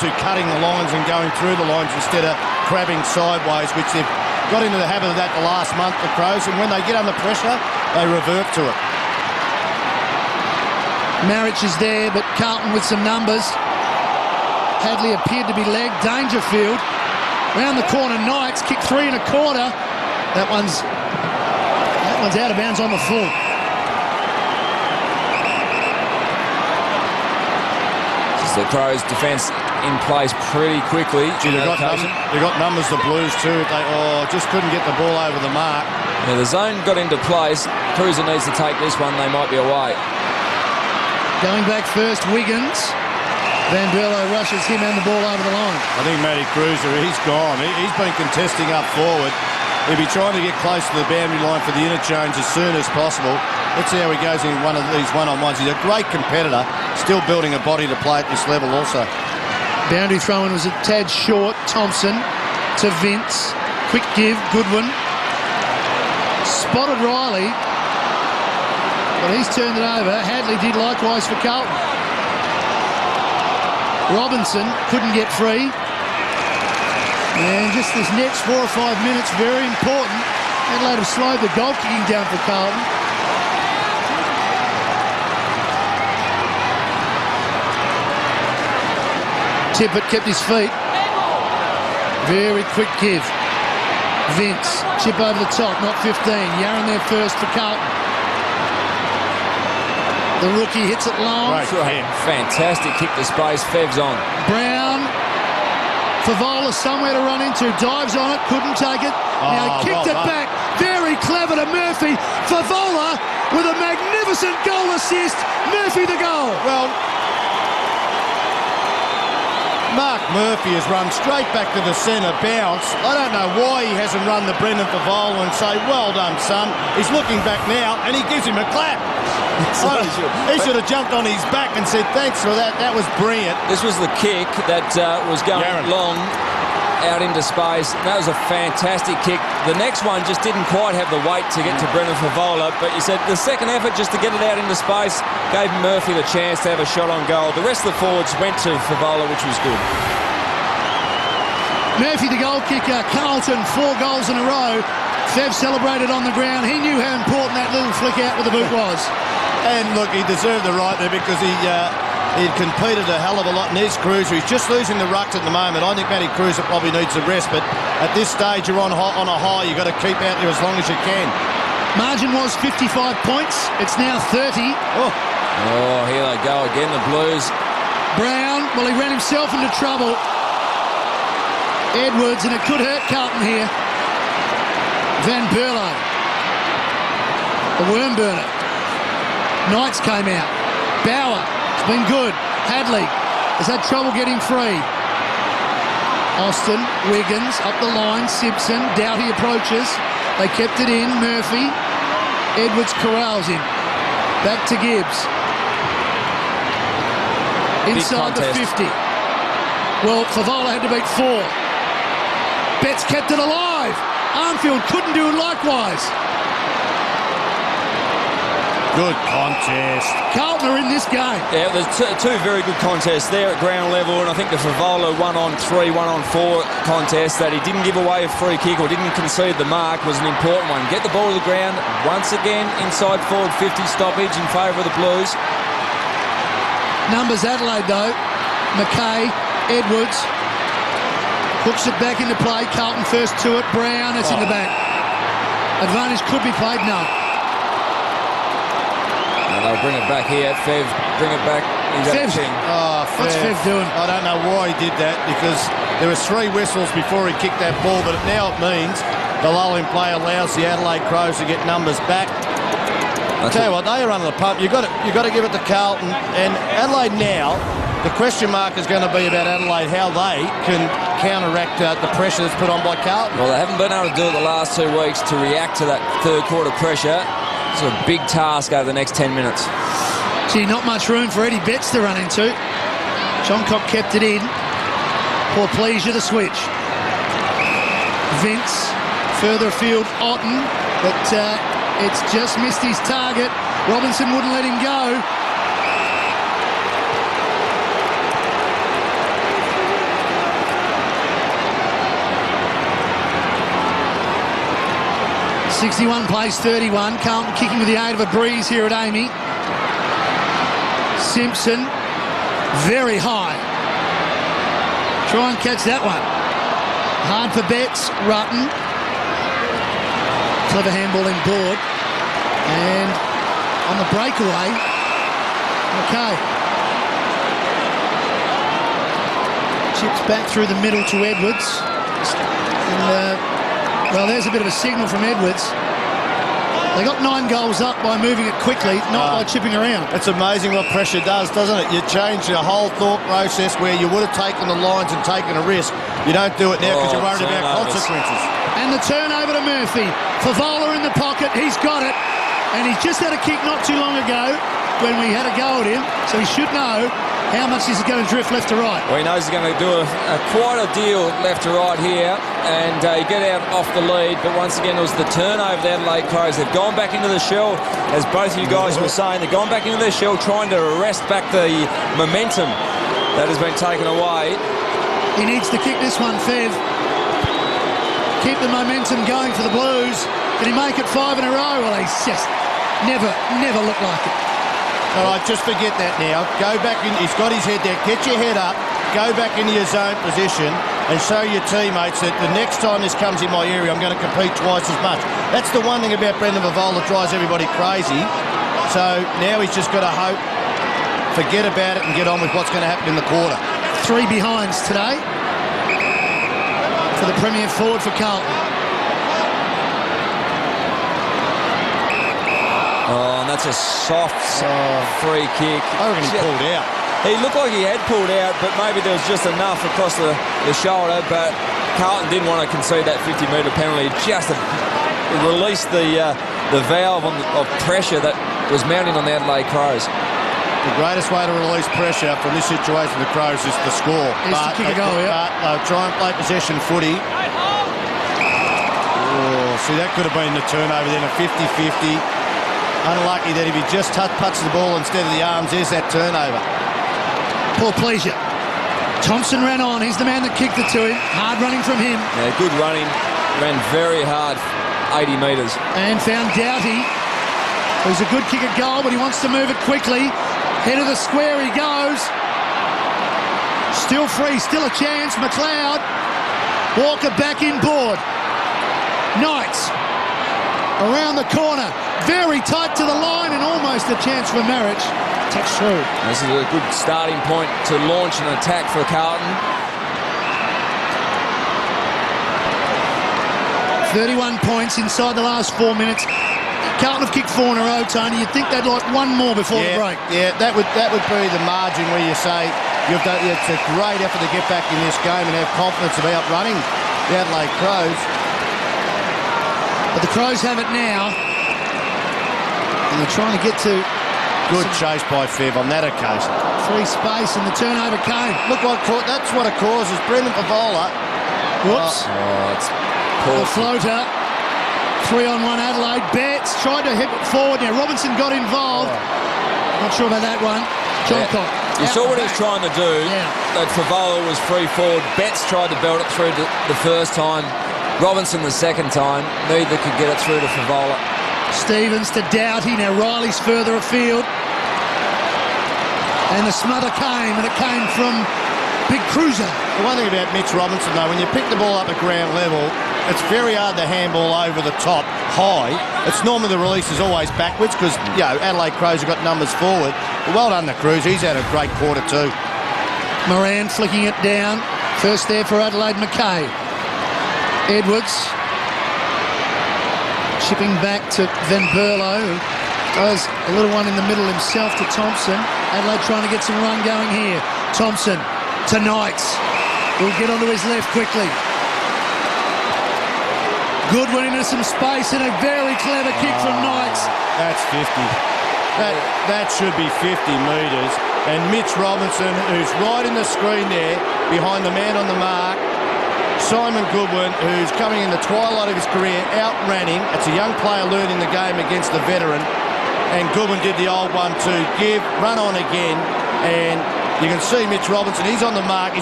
to cutting the lines and going through the lines instead of crabbing sideways, which they've got into the habit of that the last month, the Crows, and when they get under pressure, they revert to it. Marich is there, but Carlton with some numbers. Hadley appeared to be legged. Dangerfield round the corner. Knights kick 3 1/4. That one's out of bounds on the full. Just the Crows' defence in place pretty quickly. They got numbers, the Blues too. They just couldn't get the ball over the mark. Yeah, the zone got into place. Cruiser needs to take this one. They might be away. Going back first, Wiggins. Van Berlo rushes him and the ball over the line. I think Matty Cruiser, he's gone. He's been contesting up forward. He'll be trying to get close to the boundary line for the interchange as soon as possible. Let's see how he goes in one of these one-on-ones. He's a great competitor, still building a body to play at this level also. Boundary throw-in was a tad short. Thompson to Vince. Quick give, Goodwin. Spotted Riley. But he's turned it over. Hadley did likewise for Carlton. Robinson couldn't get free. And just this next 4 or 5 minutes, very important. Adelaide have slowed the goal kicking down for Carlton. Tippett kept his feet. Very quick give. Vince, chip over the top, not 15. Yarran there first for Carlton. The rookie hits it long. Right. Fantastic kick to space. Fev's on. Brown. Favola somewhere to run into. Dives on it. Couldn't take it. Now kicked it back. Very clever to Murphy. Favola with a magnificent goal assist. Murphy the goal. Well, Mark Murphy has run straight back to the centre bounce. I don't know why he hasn't run the Brendan Favola and say, well done, son. He's looking back now and he gives him a clap. He should have jumped on his back and said, thanks for that. That was brilliant. This was the kick that was going long out into space. That was a fantastic kick. The next one just didn't quite have the weight to get to Brendan Favola, but you said the second effort just to get it out into space gave Murphy the chance to have a shot on goal. The rest of the forwards went to Favola, which was good. Murphy the goal kicker. Carlton 4 goals in a row. Fev celebrated on the ground. He knew how important that little flick out with the boot was. And look, he deserved the right there because he'd competed a hell of a lot. And there's Cruiser. He's just losing the rucks at the moment. I think Matty Cruiser probably needs a rest, but at this stage you're on a high. You've got to keep out there as long as you can. Margin was 55 points. It's now 30. Oh, here they go again, the Blues. Brown, well, he ran himself into trouble. Edwards, and it could hurt Carlton here. Van Berlo. The worm burner. Knights came out. Bauer. It's been good. Hadley has had trouble getting free. Austin, Wiggins, up the line. Simpson, Doughty approaches. They kept it in. Murphy. Edwards corrals him. Back to Gibbs. Inside the 50. Well, Favola had to beat 4. Betts kept it alive. Armfield couldn't do it likewise. Good contest. Carlton are in this game. Yeah, there's two very good contests there at ground level, and I think the Favola 1-on-3, 1-on-4 contest that he didn't give away a free kick or didn't concede the mark was an important one. Get the ball to the ground once again, inside forward 50 stoppage in favour of the Blues. Numbers Adelaide though. McKay, Edwards hooks it back into play. Carlton first to it. Brown, it's in the back. Advantage could be played. No. They'll bring it back here. Fev, bring it back. Fev. What's Fev doing? I don't know why he did that because there was 3 whistles before he kicked that ball, but now it means the lulling play allows the Adelaide Crows to get numbers back. I tell you what, they are under the pump. You've got to give it to Carlton. And Adelaide now, the question mark is going to be about Adelaide, how they can counteract the pressure that's put on by Carlton. Well, they haven't been able to do it the last 2 weeks to react to that third quarter pressure. It's a big task over the next 10 minutes. Gee, not much room for Eddie Betts to run into. Johncock kept it in. Poor Pleasure the switch. Vince, further afield, Otten, but it's just missed his target. Robinson wouldn't let him go. 61 plays 31. Carlton kicking with the aid of a breeze here at Amy. Simpson, very high. Try and catch that one. Hard for Betts. Rutten. Clever handballing board. And on the breakaway, okay. Chips back through the middle to Edwards. And, well, there's a bit of a signal from Edwards. They got 9 goals up by moving it quickly, not by chipping around. It's amazing what pressure does, doesn't it? You change your whole thought process where you would have taken the lines and taken a risk. You don't do it now because you're worried about consequences. And the turnover to Murphy. Favola in the pocket. He's got it. And he's just had a kick not too long ago when we had a go at him. So he should know how much is he going to drift left to right. Well, he knows he's going to do quite a deal left to right here, and you get out off the lead. But once again, it was the turnover the Adelaide Crows. They've gone back into the shell, as both of you guys were saying. They've gone back into their shell, trying to arrest back the momentum that has been taken away. He needs to kick this one, Fev. Keep the momentum going for the Blues. Can he make it 5 in a row? Well, he's just never looked like it. All right, just forget that now. Go back in. He's got his head there. Get your head up. Go back into your zone position and show your teammates that the next time this comes in my area, I'm going to compete twice as much. That's the one thing about Brendan Favola that drives everybody crazy. So now he's just got to hope, forget about it and get on with what's going to happen in the quarter. 3 behinds today for the premier forward for Carlton. Oh, and that's a soft free kick. I reckon he pulled out. He looked like he had pulled out, but maybe there was just enough across the shoulder. But Carlton didn't want to concede that 50-metre penalty. Just released the valve of pressure that was mounting on the Adelaide Crows. The greatest way to release pressure from this situation for the Crows is to score. Is to kick a goal, yeah. But they'll try and play possession footy. Oh, see, that could have been the turnover then, a 50-50. Unlucky that if he just touches the ball instead of the arms, there's that turnover. Poor pleasure. Thompson ran on. He's the man that kicked it to him. Hard running from him. Yeah, good running. Ran very hard, 80 metres. And found Doughty, who's a good kick at goal, but he wants to move it quickly. Head of the square he goes. Still free, still a chance. McLeod. Walker back in board. Knights around the corner. Very tight to the line and almost a chance for marriage. Touch through. This is a good starting point to launch an attack for Carlton. 31 points inside the last 4 minutes. Carlton have kicked 4 in a row, Tony. You'd think they'd like one more before the break. Yeah, that would be the margin where you say you've done. It's a great effort to get back in this game and have confidence of outrunning the Adelaide Crows. But the Crows have it now. And they're trying to get to... Good chase by Fev on that occasion. Free space and the turnover came. Look, that's what it causes. Brendan Favola. Whoops. It's poor. The floater. 3-on-1 Adelaide. Betts tried to hit it forward. Now Robinson got involved. Not sure about that one. John Cock. You saw what he was trying to do. Yeah. That Favola was free forward. Betts tried to belt it through the first time. Robinson the second time. Neither could get it through to Favola. Stevens to Doughty. Now Riley's further afield. And the smother came, and it came from Big Cruiser. The one thing about Mitch Robinson, though, when you pick the ball up at ground level, it's very hard to handball over the top high. It's normally the release is always backwards because, Adelaide Crows have got numbers forward. But well done to Cruiser. He's had a great quarter too. Moran flicking it down. First there for Adelaide, McKay. Edwards. Chipping back to Van Berlo, who does a little one in the middle himself to Thompson. Adelaide trying to get some run going here. Thompson to Knights. He'll get onto his left quickly. Goodwin into some space and a very clever kick from Knights. That's 50. That should be 50 metres. And Mitch Robinson, who's right in the screen there, behind the man on the mark. Simon Goodwin, who's coming in the twilight of his career, outran him. It's a young player learning the game against the veteran. And Goodwin did the old 1-2, run on again. And you can see Mitch Robinson, he's on the mark. He's